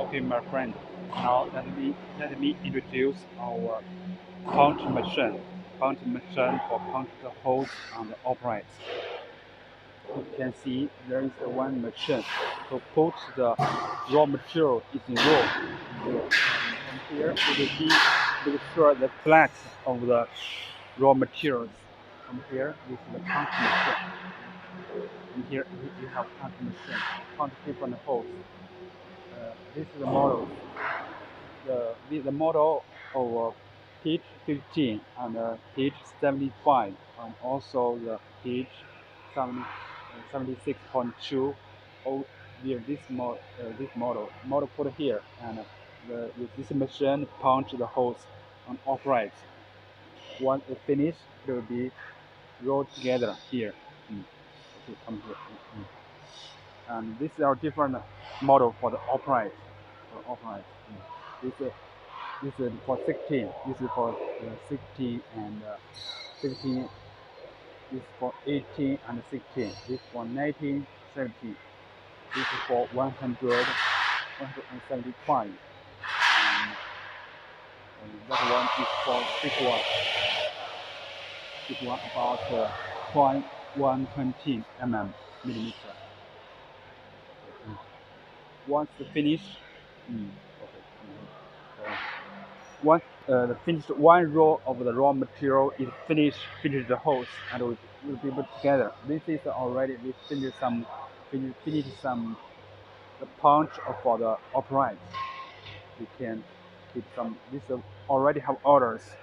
Okay, my friend. Now let me introduce our punch machine. Punch machine for punch the holes on the uprights. You can see there is the one machine to put the raw material in raw. From here you will see make sure the flat of the raw materials. From here this is the punch machine. And here you have punch machine. Punch different holes. This is the model. The model of page 15 and page 75 and also the page 76.2. Oh, here this model put here and with this machine punch the holes on upright. Once it finished, it will be rolled together here. Okay, come here. And this is our different model for the upright. For upright. This is for 16. This is for 16 and 16. This is for 18 and 16. This is for 19, 17. This is for 100, 175. And that one is for this one. This one about 120 millimeter. Once finished, once the finished one row of the raw material is finished the holes and will be put together. This is already we finished some the punch for the upright. We can keep some. This already have orders.